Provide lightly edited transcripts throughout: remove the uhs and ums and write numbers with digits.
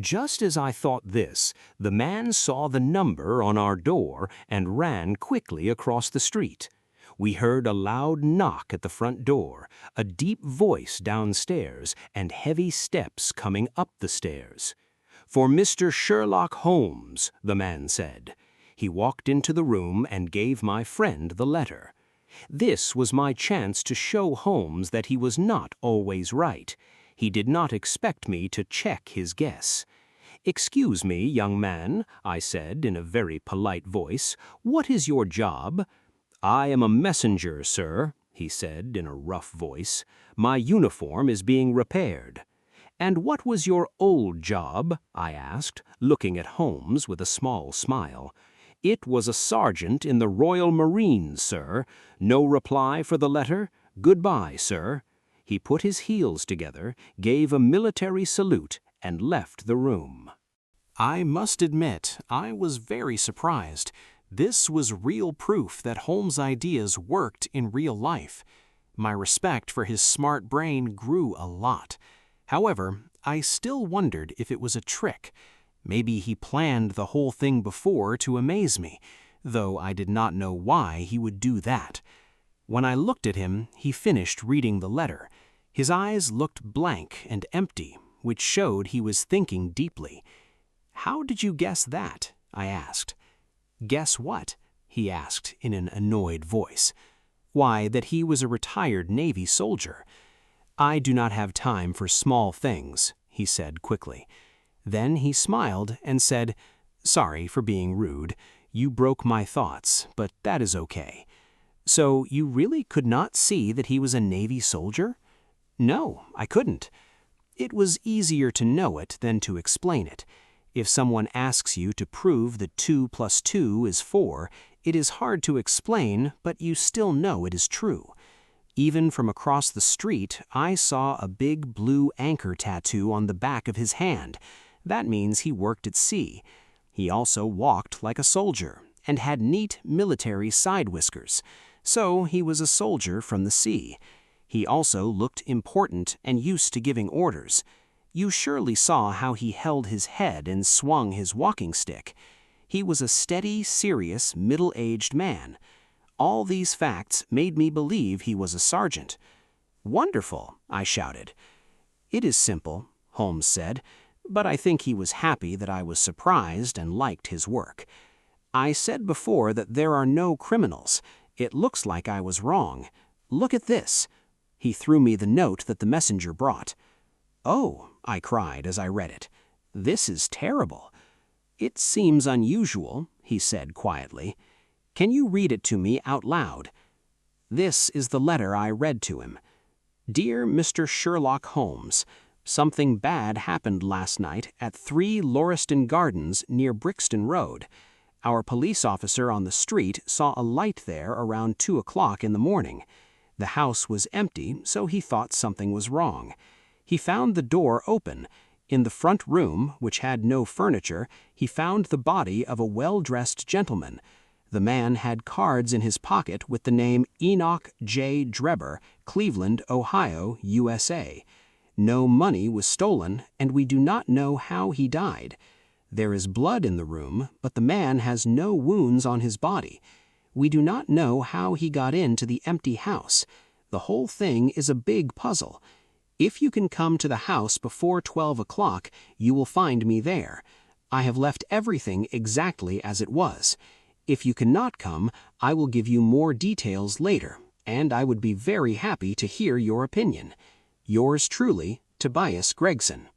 Just as I thought this, the man saw the number on our door and ran quickly across the street. We heard a loud knock at the front door, a deep voice downstairs, and heavy steps coming up the stairs. "For Mr. Sherlock Holmes," the man said. He walked into the room and gave my friend the letter. This was my chance to show Holmes that he was not always right. He did not expect me to check his guess. "Excuse me, young man," I said in a very polite voice. "What is your job?" "I am a messenger, sir," he said in a rough voice. "My uniform is being repaired." "And what was your old job?" I asked, looking at Holmes with a small smile. "It was a sergeant in the Royal Marines, sir. No reply for the letter? Goodbye, sir." He put his heels together, gave a military salute, and left the room. I must admit, I was very surprised. This was real proof that Holmes' ideas worked in real life. My respect for his smart brain grew a lot. However, I still wondered if it was a trick. Maybe he planned the whole thing before to amaze me, though I did not know why he would do that. When I looked at him, he finished reading the letter. His eyes looked blank and empty, which showed he was thinking deeply. "How did you guess that?" I asked. "Guess what?" he asked in an annoyed voice. "Why, that he was a retired Navy soldier." "I do not have time for small things," he said quickly. Then he smiled and said, "Sorry for being rude. You broke my thoughts, but that is okay." "So you really could not see that he was a Navy soldier?" "No, I couldn't." "It was easier to know it than to explain it. If someone asks you to prove that 2 + 2 is 4, it is hard to explain, but you still know it is true. Even from across the street, I saw a big blue anchor tattoo on the back of his hand. That means he worked at sea. He also walked like a soldier and had neat military side whiskers. So he was a soldier from the sea. He also looked important and used to giving orders. You surely saw how he held his head and swung his walking stick. He was a steady, serious, middle-aged man. All these facts made me believe he was a sergeant. "Wonderful!" I shouted. "It is simple," Holmes said, but I think he was happy that I was surprised and liked his work. "I said before that there are no criminals. It looks like I was wrong. Look at this." He threw me the note that the messenger brought. "Oh," I cried as I read it. "This is terrible." "It seems unusual," he said quietly. "Can you read it to me out loud?" This is the letter I read to him. "Dear Mr. Sherlock Holmes, something bad happened last night at 3 Lauriston Gardens near Brixton Road. Our police officer on the street saw a light there around 2 o'clock in the morning. The house was empty, so he thought something was wrong. He found the door open. In the front room, which had no furniture, he found the body of a well-dressed gentleman. The man had cards in his pocket with the name Enoch J. Drebber, Cleveland, Ohio, USA. No money was stolen, and we do not know how he died. There is blood in the room, but the man has no wounds on his body. We do not know how he got into the empty house. The whole thing is a big puzzle. If you can come to the house before 12 o'clock, you will find me there. I have left everything exactly as it was. If you cannot come, I will give you more details later, and I would be very happy to hear your opinion. Yours truly, Tobias Gregson."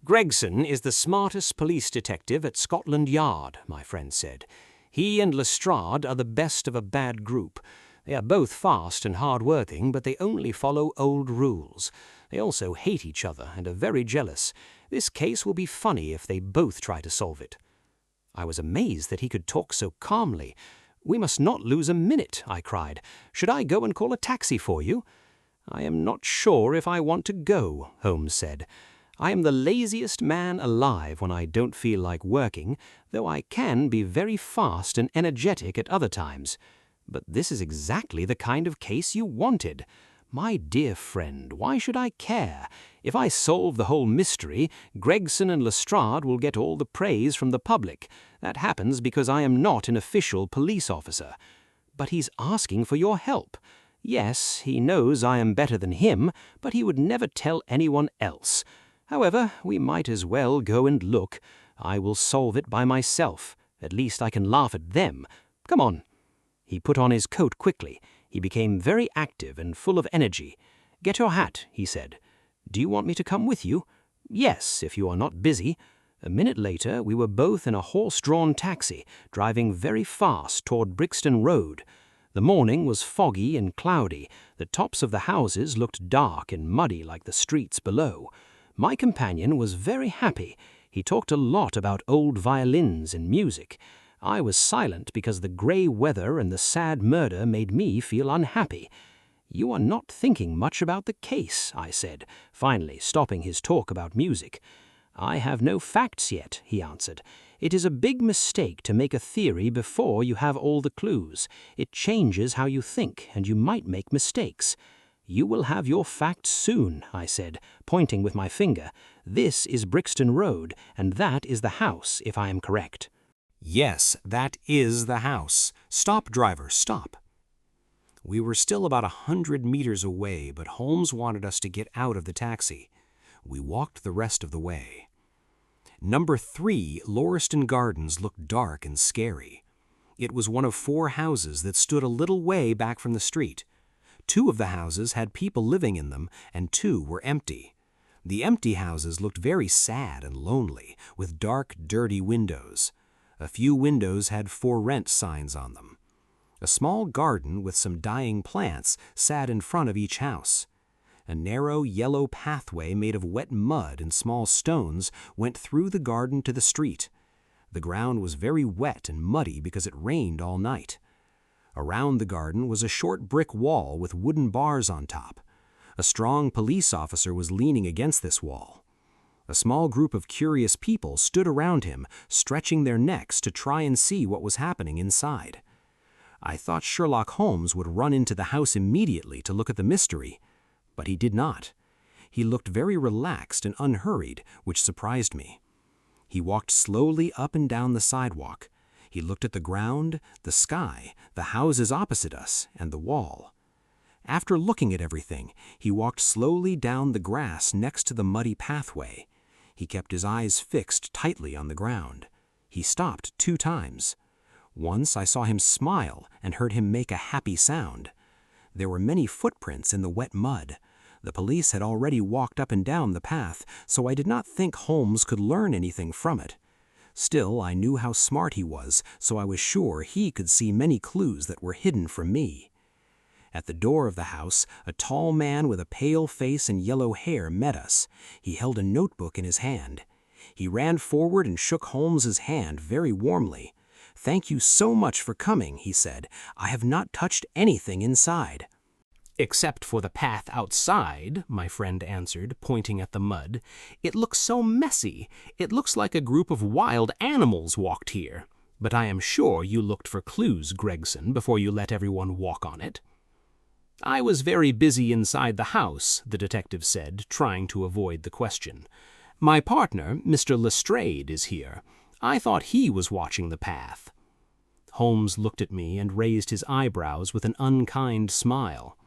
"Gregson is the smartest police detective at Scotland Yard," my friend said. "He and Lestrade are the best of a bad group. They are both fast and hard-working, but they only follow old rules. They also hate each other and are very jealous. This case will be funny if they both try to solve it." I was amazed that he could talk so calmly. "We must not lose a minute," I cried. "Should I go and call a taxi for you?" "I am not sure if I want to go," Holmes said. "I am the laziest man alive when I don't feel like working, though I can be very fast and energetic at other times. But this is exactly the kind of case you wanted. My dear friend, why should I care? If I solve the whole mystery, Gregson and Lestrade will get all the praise from the public. That happens because I am not an official police officer. But he's asking for your help. Yes, he knows I am better than him, but he would never tell anyone else. However, we might as well go and look. I will solve it by myself. At least I can laugh at them. Come on." He put on his coat quickly. He became very active and full of energy. "Get your hat," he said. "Do you want me to come with you?" "Yes, if you are not busy." A minute later, we were both in a horse-drawn taxi, driving very fast toward Brixton Road. The morning was foggy and cloudy. The tops of the houses looked dark and muddy like the streets below. My companion was very happy. He talked a lot about old violins and music. I was silent because the grey weather and the sad murder made me feel unhappy. "You are not thinking much about the case," I said, finally stopping his talk about music. "I have no facts yet," he answered. "It is a big mistake to make a theory before you have all the clues. It changes how you think, and you might make mistakes." "You will have your facts soon," I said, pointing with my finger. "This is Brixton Road, and that is the house, if I am correct." Yes, that is the house. Stop, driver, stop. We were still about 100 meters away, but Holmes wanted us to get out of the taxi. We walked the rest of the way. Number 3, Lauriston Gardens, looked dark and scary. It was one of 4 houses that stood a little way back from the street. 2 of the houses had people living in them, and 2 were empty. The empty houses looked very sad and lonely, with dark, dirty windows. A few windows had "For Rent" signs on them. A small garden with some dying plants sat in front of each house. A narrow yellow pathway made of wet mud and small stones went through the garden to the street. The ground was very wet and muddy because it rained all night. Around the garden was a short brick wall with wooden bars on top. A strong police officer was leaning against this wall. A small group of curious people stood around him, stretching their necks to try and see what was happening inside. I thought Sherlock Holmes would run into the house immediately to look at the mystery, but he did not. He looked very relaxed and unhurried, which surprised me. He walked slowly up and down the sidewalk. He looked at the ground, the sky, the houses opposite us, and the wall. After looking at everything, he walked slowly down the grass next to the muddy pathway. He kept his eyes fixed tightly on the ground. He stopped 2 times. Once I saw him smile and heard him make a happy sound. There were many footprints in the wet mud. The police had already walked up and down the path, so I did not think Holmes could learn anything from it. Still, I knew how smart he was, so I was sure he could see many clues that were hidden from me. At the door of the house, a tall man with a pale face and yellow hair met us. He held a notebook in his hand. He ran forward and shook Holmes's hand very warmly. "Thank you so much for coming," he said. "I have not touched anything inside." "Except for the path outside," my friend answered, pointing at the mud. "It looks so messy. It looks like a group of wild animals walked here. But I am sure you looked for clues, Gregson, before you let everyone walk on it." "I was very busy inside the house," the detective said, trying to avoid the question. "My partner, Mr. Lestrade, is here. I thought he was watching the path." Holmes looked at me and raised his eyebrows with an unkind smile.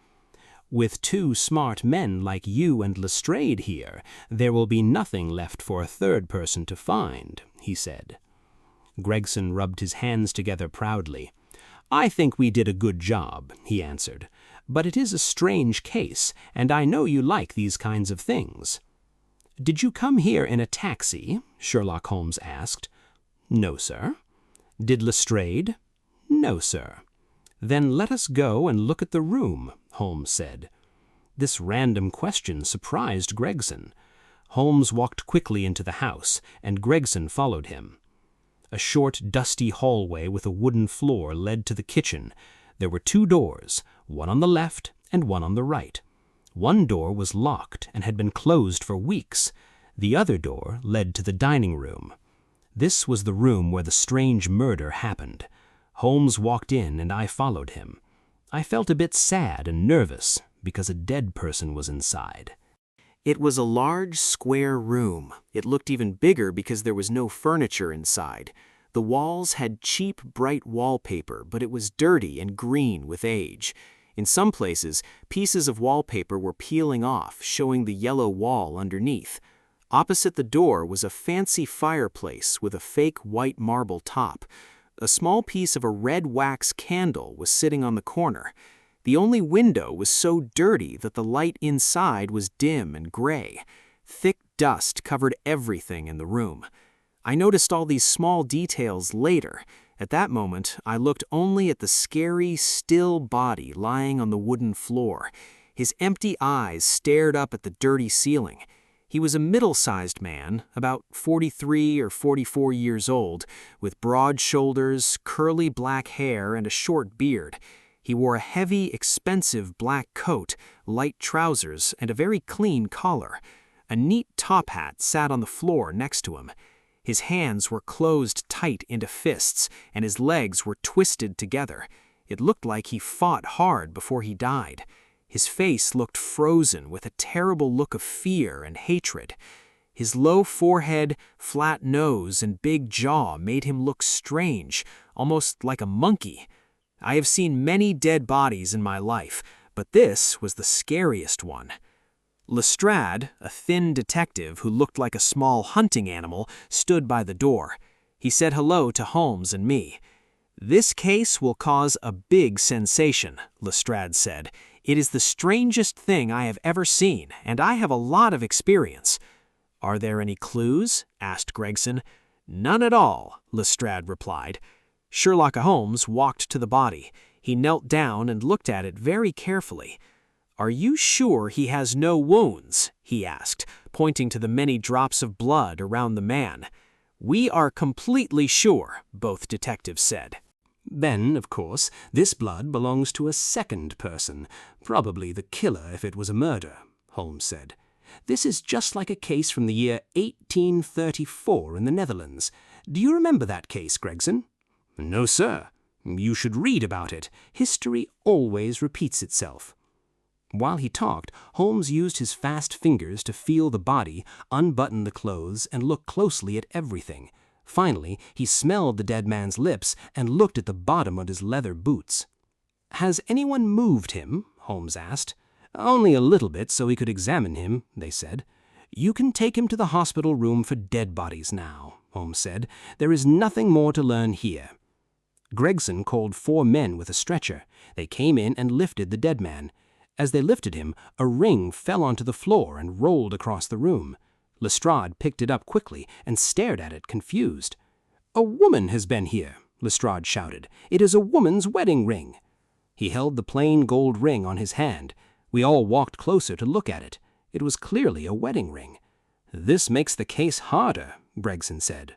"With 2 smart men like you and Lestrade here, there will be nothing left for a third person to find," he said. Gregson rubbed his hands together proudly. "I think we did a good job," he answered. "But it is a strange case, and I know you like these kinds of things." "Did you come here in a taxi?" Sherlock Holmes asked. "No, sir." "Did Lestrade?" "No, sir." "Then let us go and look at the room," Holmes said. This random question surprised Gregson. Holmes walked quickly into the house, and Gregson followed him. A short, dusty hallway with a wooden floor led to the kitchen. There were 2 doors, one on the left and one on the right. One door was locked and had been closed for weeks. The other door led to the dining room. This was the room where the strange murder happened. Holmes walked in and I followed him. I felt a bit sad and nervous because a dead person was inside. It was a large, square room. It looked even bigger because there was no furniture inside. The walls had cheap, bright wallpaper, but it was dirty and green with age. In some places, pieces of wallpaper were peeling off, showing the yellow wall underneath. Opposite the door was a fancy fireplace with a fake white marble top. A small piece of a red wax candle was sitting on the corner. The only window was so dirty that the light inside was dim and gray. Thick dust covered everything in the room. I noticed all these small details later. At that moment, I looked only at the scary, still body lying on the wooden floor. His empty eyes stared up at the dirty ceiling. He was a middle-sized man, about 43 or 44 years old, with broad shoulders, curly black hair, and a short beard. He wore a heavy, expensive black coat, light trousers, and a very clean collar. A neat top hat sat on the floor next to him. His hands were closed tight into fists, and his legs were twisted together. It looked like he fought hard before he died. His face looked frozen with a terrible look of fear and hatred. His low forehead, flat nose, and big jaw made him look strange, almost like a monkey. I have seen many dead bodies in my life, but this was the scariest one. Lestrade, a thin detective who looked like a small hunting animal, stood by the door. He said hello to Holmes and me. "This case will cause a big sensation," Lestrade said. "It is the strangest thing I have ever seen, and I have a lot of experience." "Are there any clues?" asked Gregson. "None at all," Lestrade replied. Sherlock Holmes walked to the body. He knelt down and looked at it very carefully. "Are you sure he has no wounds?" he asked, pointing to the many drops of blood around the man. "We are completely sure," both detectives said. Then, of course, this blood belongs to a second person, probably the killer if it was a murder, Holmes said. This is just like a case from the year 1834 in the Netherlands. Do you remember that case, Gregson? No, sir. You should read about it. History always repeats itself. While he talked, Holmes used his fast fingers to feel the body, unbutton the clothes, and look closely at everything. Finally, he smelled the dead man's lips and looked at the bottom of his leather boots. "Has anyone moved him?" Holmes asked. "Only a little bit so he could examine him," they said. "You can take him to the hospital room for dead bodies now," Holmes said. "There is nothing more to learn here." Gregson called 4 men with a stretcher. They came in and lifted the dead man. As they lifted him, a ring fell onto the floor and rolled across the room. Lestrade picked it up quickly and stared at it, confused. "A woman has been here," Lestrade shouted. "It is a woman's wedding ring." He held the plain gold ring on his hand. We all walked closer to look at it. It was clearly a wedding ring. "This makes the case harder," Gregson said.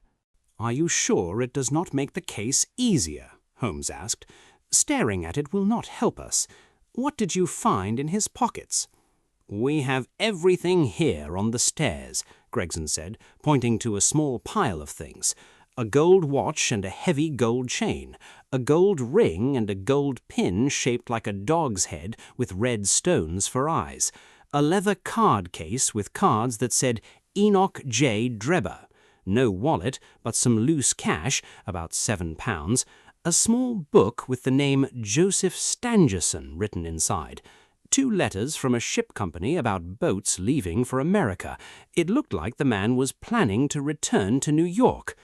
"Are you sure it does not make the case easier?" Holmes asked. "Staring at it will not help us. What did you find in his pockets?" "We have everything here on the stairs," Gregson said, pointing to a small pile of things. "A gold watch and a heavy gold chain, a gold ring and a gold pin shaped like a dog's head with red stones for eyes, a leather card case with cards that said Enoch J. Drebber, no wallet, but some loose cash, about £7, a small book with the name Joseph Stangerson written inside, 2 letters from a ship company about boats leaving for America. It looked like the man was planning to return to New York."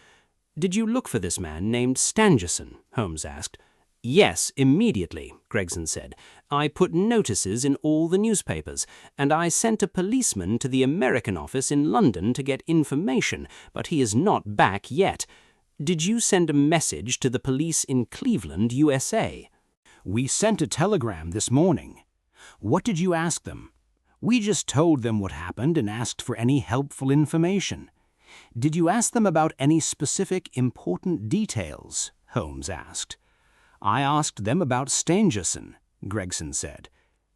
"Did you look for this man named Stangerson?" Holmes asked. "Yes, immediately," Gregson said. "I put notices in all the newspapers, and I sent a policeman to the American office in London to get information, but he is not back yet. Did you send a message to the police in Cleveland, USA?" "We sent a telegram this morning." "What did you ask them?" "We just told them what happened and asked for any helpful information." "Did you ask them about any specific important details?" Holmes asked. "I asked them about Stangerson," Gregson said.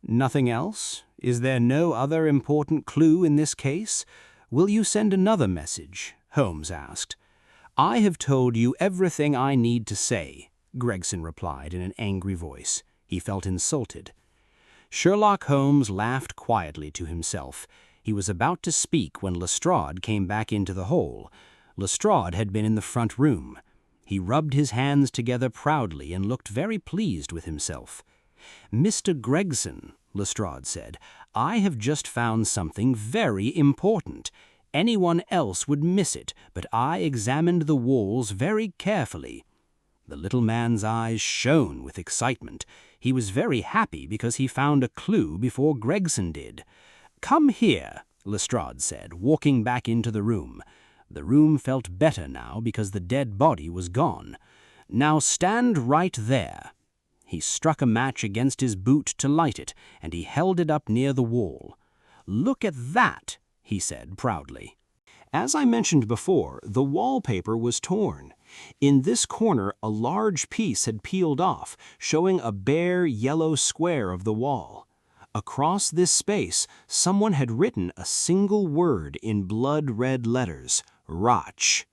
"Nothing else? Is there no other important clue in this case? Will you send another message?" Holmes asked. "I have told you everything I need to say," Gregson replied in an angry voice. He felt insulted. Sherlock Holmes laughed quietly to himself. He was about to speak when Lestrade came back into the hole. Lestrade had been in the front room. He rubbed his hands together proudly and looked very pleased with himself. "Mr. Gregson," Lestrade said, "I have just found something very important. Anyone else would miss it, but I examined the walls very carefully." The little man's eyes shone with excitement. He was very happy because he found a clue before Gregson did. "Come here," Lestrade said, walking back into the room. The room felt better now because the dead body was gone. "Now stand right there." He struck a match against his boot to light it, and he held it up near the wall. "Look at that," he said proudly. As I mentioned before, the wallpaper was torn. In this corner, a large piece had peeled off, showing a bare yellow square of the wall. Across this space, someone had written a single word in blood-red letters, "Rotch."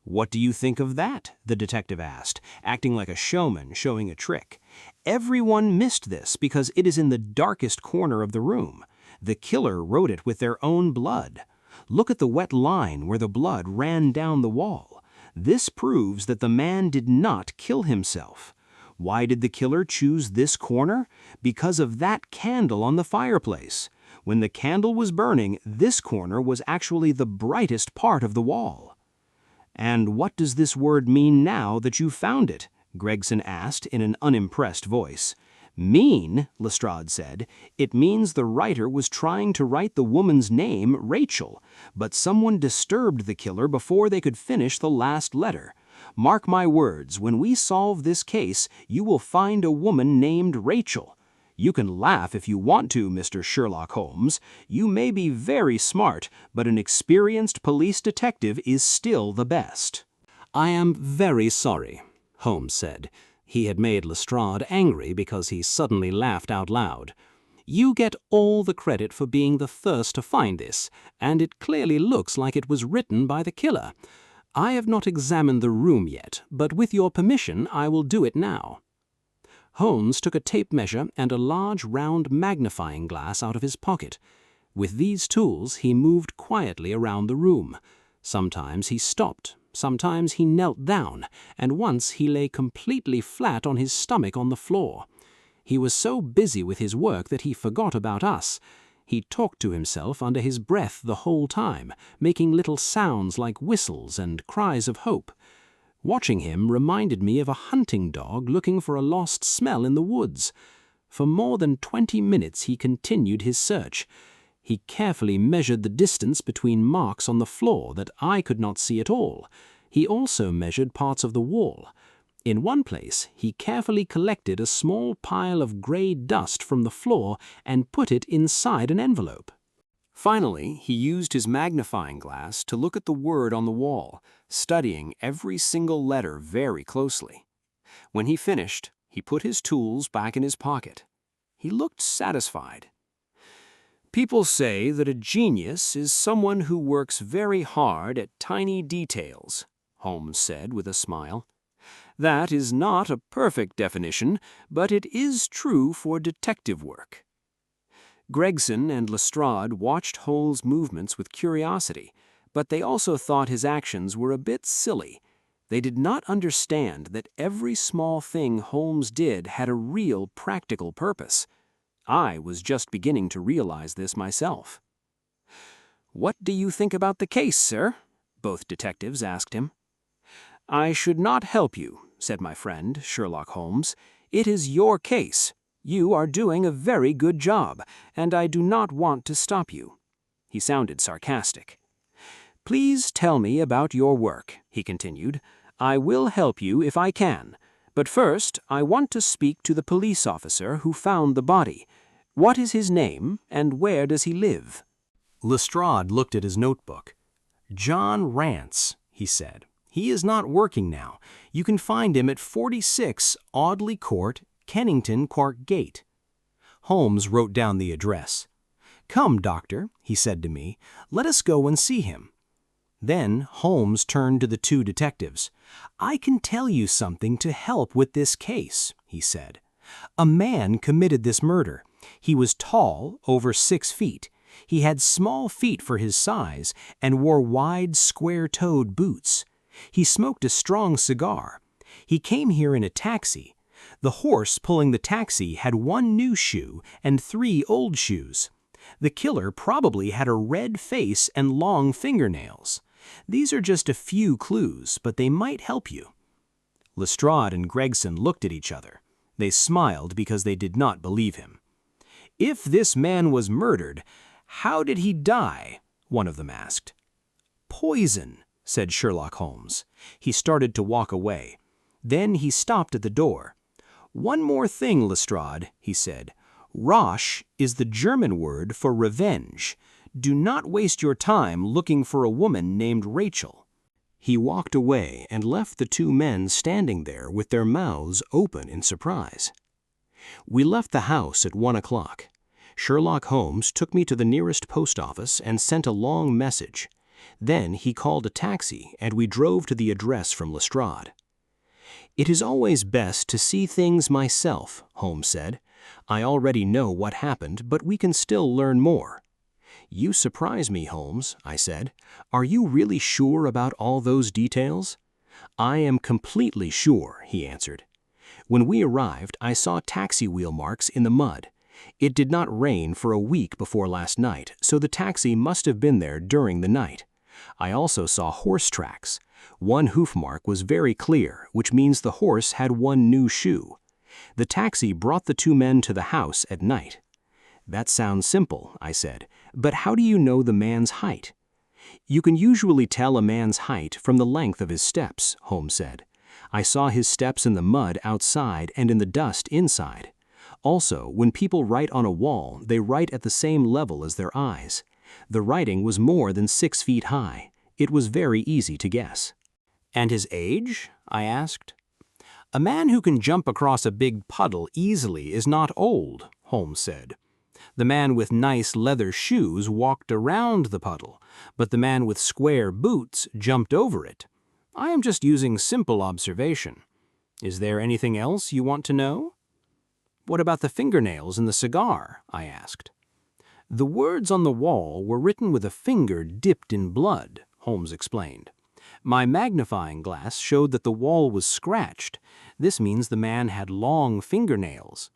"What do you think of that?" the detective asked, acting like a showman showing a trick. "Everyone missed this because it is in the darkest corner of the room. The killer wrote it with their own blood. Look at the wet line where the blood ran down the wall. This proves that the man did not kill himself. Why did the killer choose this corner? Because of that candle on the fireplace. When the candle was burning, this corner was actually the brightest part of the wall." "And what does this word mean now that you've found it?" Gregson asked in an unimpressed voice. "Mean?" Lestrade said. "It means the writer was trying to write the woman's name, Rachel, but someone disturbed the killer before they could finish the last letter. Mark my words, when we solve this case, you will find a woman named Rachel. You can laugh if you want to, Mr. Sherlock Holmes. You may be very smart, but an experienced police detective is still the best." "I am very sorry," Holmes said. He had made Lestrade angry because he suddenly laughed out loud. "You get all the credit for being the first to find this, and it clearly looks like it was written by the killer. I have not examined the room yet, but with your permission I will do it now." Holmes took a tape measure and a large round magnifying glass out of his pocket. With these tools he moved quietly around the room. Sometimes he stopped, sometimes he knelt down, and once he lay completely flat on his stomach on the floor. He was so busy with his work that he forgot about us. He talked to himself under his breath the whole time, making little sounds like whistles and cries of hope. Watching him reminded me of a hunting dog looking for a lost smell in the woods. For more than 20 minutes he continued his search. He carefully measured the distance between marks on the floor that I could not see at all. He also measured parts of the wall. In one place, he carefully collected a small pile of gray dust from the floor and put it inside an envelope. Finally, he used his magnifying glass to look at the word on the wall, studying every single letter very closely. When he finished, he put his tools back in his pocket. He looked satisfied. "People say that a genius is someone who works very hard at tiny details," Holmes said with a smile. "That is not a perfect definition, but it is true for detective work." Gregson and Lestrade watched Holmes' movements with curiosity, but they also thought his actions were a bit silly. They did not understand that every small thing Holmes did had a real practical purpose. I was just beginning to realize this myself. "What do you think about the case, sir?" both detectives asked him. "I should not help you," said my friend, Sherlock Holmes. "It is your case. You are doing a very good job, and I do not want to stop you." He sounded sarcastic. "Please tell me about your work," he continued. "I will help you if I can. But first, I want to speak to the police officer who found the body. What is his name, and where does he live?" Lestrade looked at his notebook. "John Rance," he said. "He is not working now. You can find him at 46 Audley Court, Kennington Park Gate." Holmes wrote down the address. "Come, doctor," he said to me, "let us go and see him." Then Holmes turned to the two detectives. "I can tell you something to help with this case," he said. "A man committed this murder. He was tall, over 6 feet. He had small feet for his size and wore wide, square-toed boots. He smoked a strong cigar. He came here in a taxi. The horse pulling the taxi had 1 new shoe and 3 old shoes. The killer probably had a red face and long fingernails. These are just a few clues, but they might help you." Lestrade and Gregson looked at each other. They smiled because they did not believe him. "If this man was murdered, how did he die?" one of them asked. "Poison," said Sherlock Holmes. He started to walk away. Then he stopped at the door. "One more thing, Lestrade," he said. "Rache is the German word for revenge. Do not waste your time looking for a woman named Rachel." He walked away and left the 2 men standing there with their mouths open in surprise. We left the house at 1 o'clock. Sherlock Holmes took me to the nearest post office and sent a long message. Then he called a taxi and we drove to the address from Lestrade. "It is always best to see things myself," Holmes said. "I already know what happened, but we can still learn more." "You surprise me, Holmes," I said. "Are you really sure about all those details?" "I am completely sure," he answered. "When we arrived, I saw taxi wheel marks in the mud. It did not rain for a week before last night, so the taxi must have been there during the night. I also saw horse tracks. 1 hoof mark was very clear, which means the horse had 1 new shoe. The taxi brought the 2 men to the house at night." "That sounds simple," I said, "but how do you know the man's height?" "You can usually tell a man's height from the length of his steps," Holmes said. "I saw his steps in the mud outside and in the dust inside. Also, when people write on a wall, they write at the same level as their eyes. The writing was more than 6 feet high. It was very easy to guess." "And his age?" I asked. "A man who can jump across a big puddle easily is not old," Holmes said. "The man with nice leather shoes walked around the puddle, but the man with square boots jumped over it. I am just using simple observation. Is there anything else you want to know?" "What about the fingernails in the cigar?" I asked. "The words on the wall were written with a finger dipped in blood," Holmes explained. "My magnifying glass showed that the wall was scratched. This means the man had long fingernails.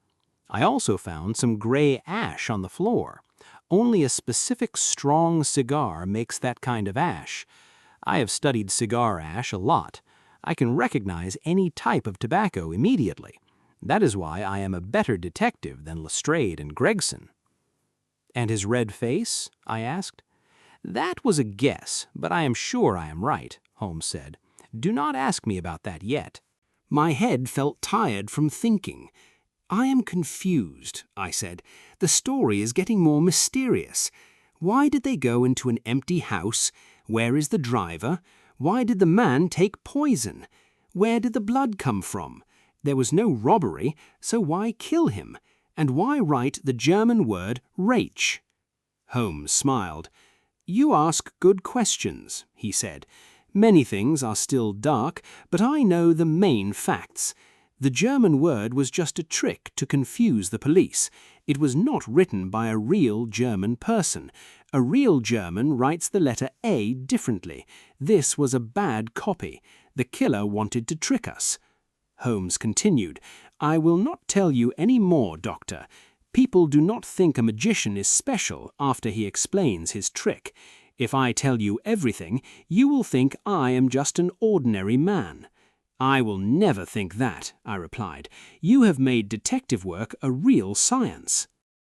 I also found some gray ash on the floor. Only a specific strong cigar makes that kind of ash. I have studied cigar ash a lot. I can recognize any type of tobacco immediately. That is why I am a better detective than Lestrade and Gregson." "And his red face?" I asked. "That was a guess, but I am sure I am right," Holmes said. "Do not ask me about that yet." My head felt tired from thinking. "I am confused," I said. "The story is getting more mysterious. Why did they go into an empty house? Where is the driver? Why did the man take poison? Where did the blood come from? There was no robbery, so why kill him? And why write the German word Rach?" Holmes smiled. "You ask good questions," he said. "Many things are still dark, but I know the main facts. The German word was just a trick to confuse the police. It was not written by a real German person. A real German writes the letter A differently. This was a bad copy. The killer wanted to trick us." Holmes continued, "I will not tell you any more, Doctor. People do not think a magician is special after he explains his trick. If I tell you everything, you will think I am just an ordinary man." "I will never think that," I replied. "You have made detective work a real science."